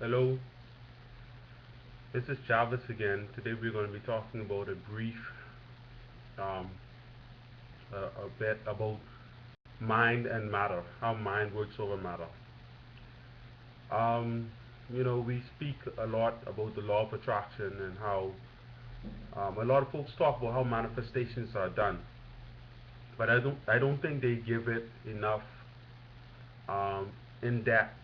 Hello, this is Javis again. Today we're going to be talking about a brief, um, a bit about mind and matter, how mind works over matter. Um, we speak a lot about the law of attraction and how a lot of folks talk about how manifestations are done, but I don't think they give it enough um, in depth.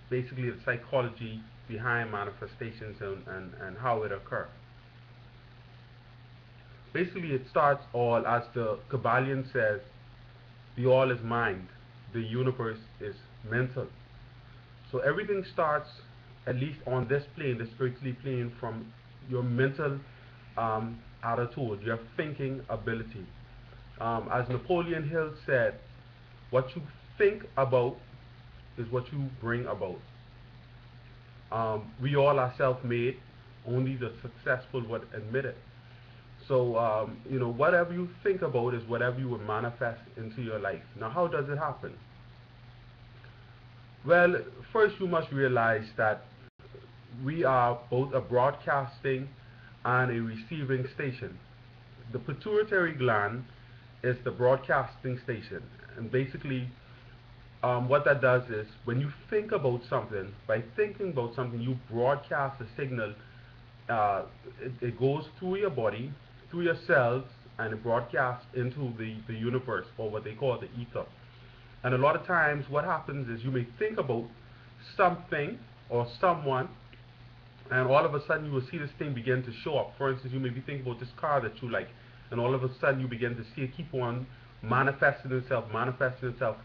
Basically, the psychology behind manifestations and how it occurs. Basically, it starts all as the Kabbalion says, the all is mind, the universe is mental. So everything starts, at least on this plane, the spiritually plane, from your mental attitude, your thinking ability. As Napoleon Hill said, what you think about is what you bring about. We all are self-made, only the successful would admit it. So, whatever you think about is whatever you will manifest into your life. Now, how does it happen? Well, first you must realize that we are both a broadcasting and a receiving station. The pituitary gland is the broadcasting station, and basically, what that does is when you think about something, by thinking about something, you broadcast a signal. It goes through your body, through your cells, and it broadcasts into the universe, or what they call the ether. And a lot of times, what happens is you may think about something or someone, and all of a sudden you will see this thing begin to show up. For instance, you may be thinking about this car that you like, and all of a sudden you begin to see it keep on manifesting itself,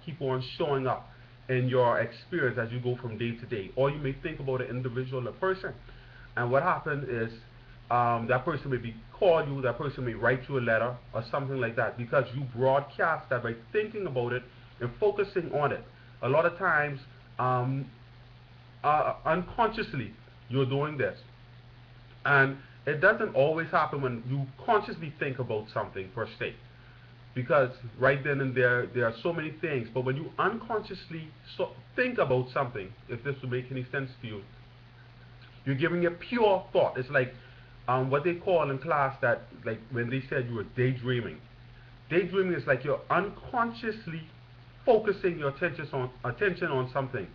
keep on showing up in your experience as you go from day to day. Or you may think about an individual, a person, and what happened is that person may be call you, that person may write you a letter or something like that because you broadcast that by thinking about it and focusing on it. A lot of times, um, unconsciously, you're doing this. And it doesn't always happen when you consciously think about something per se. Because right then and there are so many things. But when you unconsciously think about something, if this would make any sense to you, you're giving it pure thought. It's like what they call in class that, like when they said you were daydreaming. Daydreaming is like you're unconsciously focusing your attention on something,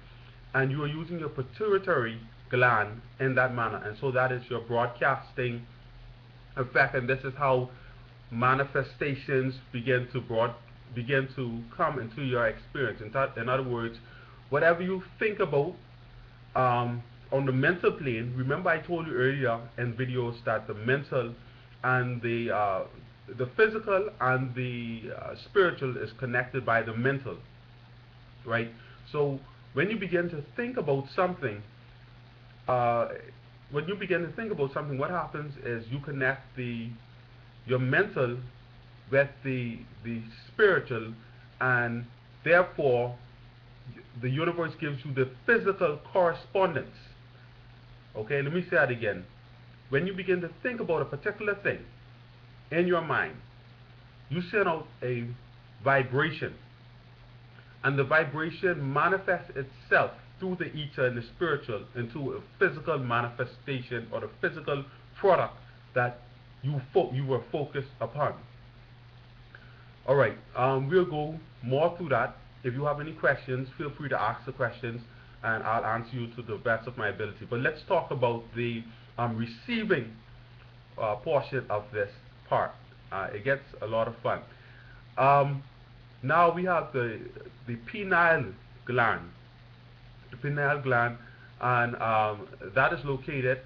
and you are using your pituitary gland in that manner, and so that is your broadcasting effect, and this is how manifestations begin to come into your experience. In other words, whatever you think about um, on the mental plane. Remember, I told you earlier in videos that the mental and the physical and the spiritual is connected by the mental, right? So when you begin to think about something, uh, what happens is you connect the your mental with the spiritual, and therefore the universe gives you the physical correspondence. Okay, let me say that again. When you begin to think about a particular thing in your mind, you send out a vibration, and the vibration manifests itself through the ether and the spiritual into a physical manifestation or the physical product that you were focused upon. All right, we'll go more through that. If you have any questions, feel free to ask the questions, and I'll answer you to the best of my ability. But let's talk about the receiving portion of this part. It gets a lot of fun. Um, Now we have the pineal gland. The pineal gland, and that is located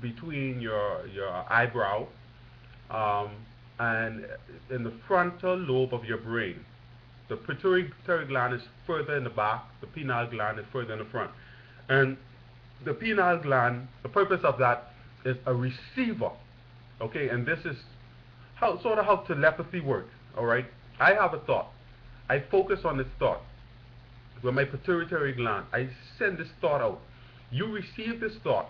between your eyebrow um, and in the frontal lobe of your brain. The pituitary gland is further in the back. The pineal gland is further in the front. And the pineal gland, the purpose of that is a receiver. Okay, and this is how telepathy works. All right, I have a thought. I focus on this thought with my pituitary gland. I send this thought out. You receive this thought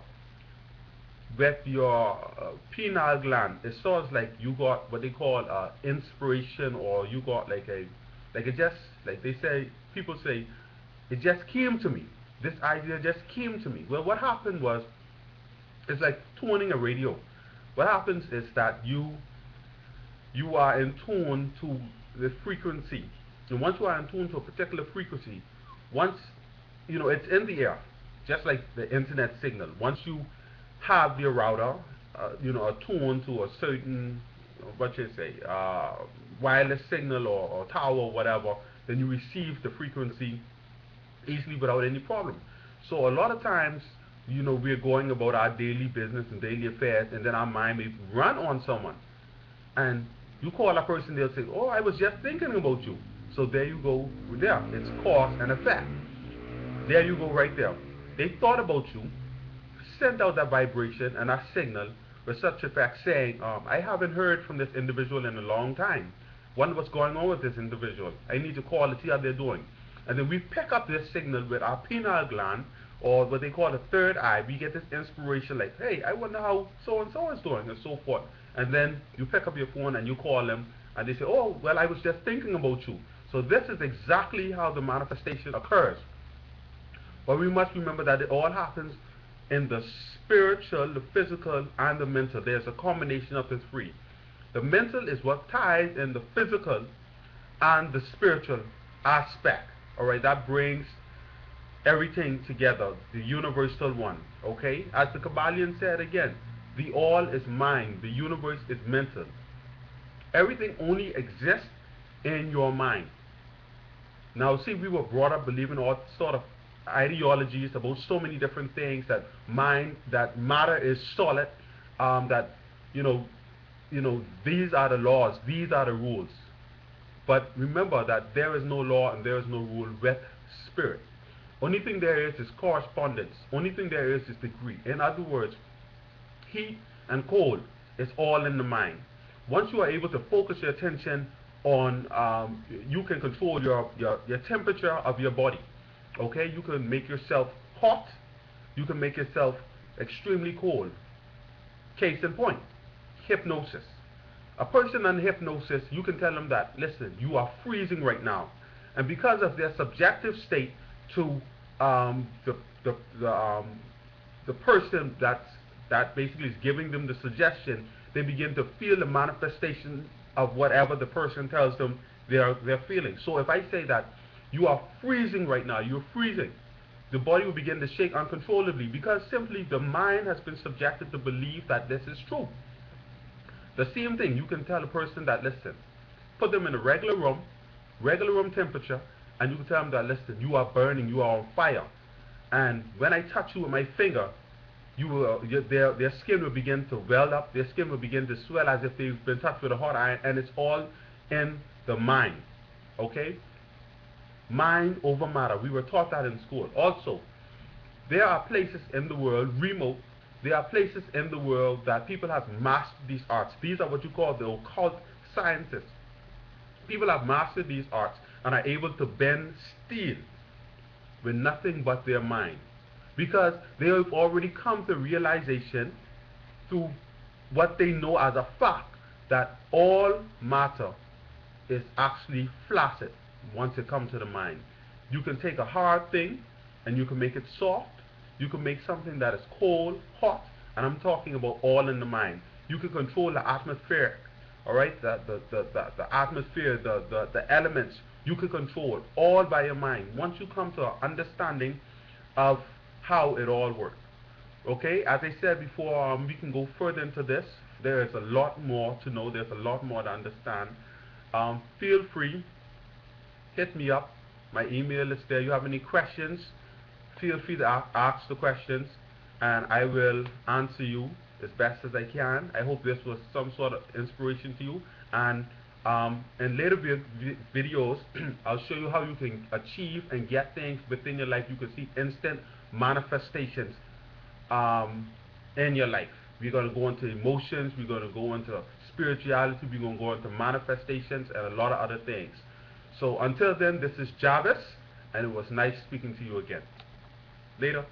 with your pineal gland. It sounds like you got what they call inspiration, or you got like it just, like they say, people say, it just came to me. this idea just came to me. Well, what happened was, it's like tuning a radio. What happens is that you are in tune to the frequency. And once you are in tune to a particular frequency, once it's in the air, just like the internet signal. Once you have your router, attuned to a certain, what you say, wireless signal or tower or whatever, then you receive the frequency easily without any problem. So a lot of times, we're going about our daily business and daily affairs, and then our mind may run on someone. And you call a person, they'll say, oh, I was just thinking about you. So there you go, there. It's cause and effect. There you go right there. They thought about you, sent out that vibration and that signal with such effect saying, I haven't heard from this individual in a long time. Wonder what's going on with this individual. I need to call to see how they're doing. And then we pick up this signal with our pineal gland, or what they call the third eye. We get this inspiration like, hey, I wonder how so-and-so is doing, and so forth. And then you pick up your phone and you call them, and they say, oh, well, I was just thinking about you. So this is exactly how the manifestation occurs. But we must remember that it all happens in the spiritual, the physical, and the mental. There's a combination of the three. The mental is what ties in the physical and the spiritual aspect. Alright, that brings everything together, the universal one. Okay? As the Kabbalion said again, the all is mind, the universe is mental. Everything only exists in your mind. Now, see, we were brought up believing all sort of ideologies about so many different things, that matter is solid, that these are the laws, these are the rules. But remember that there is no law and there is no rule with spirit. Only thing there is correspondence. Only thing there is degree. In other words, heat and cold is all in the mind. Once you are able to focus your attention on, you can control your temperature of your body. Okay, you can make yourself hot, you can make yourself extremely cold. Case in point, hypnosis. A person under hypnosis, you can tell them that, listen, you are freezing right now. And because of their subjective state to the person that basically is giving them the suggestion, they begin to feel the manifestation of whatever the person tells them they're feeling. So if I say that you are freezing right now, you're freezing, the body will begin to shake uncontrollably, because simply the mind has been subjected to believe that this is true. The same thing, you can tell a person that, listen, put them in a regular room temperature, and you can tell them that, listen, you are burning, you are on fire. And when I touch you with my finger, their skin will begin to weld up, their skin will begin to swell as if they've been touched with a hot iron, and it's all in the mind. Okay? Mind over matter. We were taught that in school. Also, there are places in the world, remote, there are places in the world that people have mastered these arts. These are what you call the occult sciences. People have mastered these arts and are able to bend steel with nothing but their mind, because they have already come to realization through what they know as a fact, that all matter is actually flaccid once it comes to the mind. You can take a hard thing and you can make it soft. You can make something that is cold, hot, and I'm talking about all in the mind. You can control the atmosphere, all right, the atmosphere, the elements. You can control all by your mind once you come to an understanding of how it all works. Okay, as I said before, we can go further into this. There is a lot more to know. There's a lot more to understand. Feel free, hit me up. My email is there. You have any questions, feel free to ask the questions, and I will answer you as best as I can. I hope this was some sort of inspiration to you. And in later videos, I'll show you how you can achieve and get things within your life. You can see instant manifestations in your life. We're going to go into emotions, we're going to go into spirituality, we're going to go into manifestations, and a lot of other things. So until then, this is Javis, and it was nice speaking to you again. Later.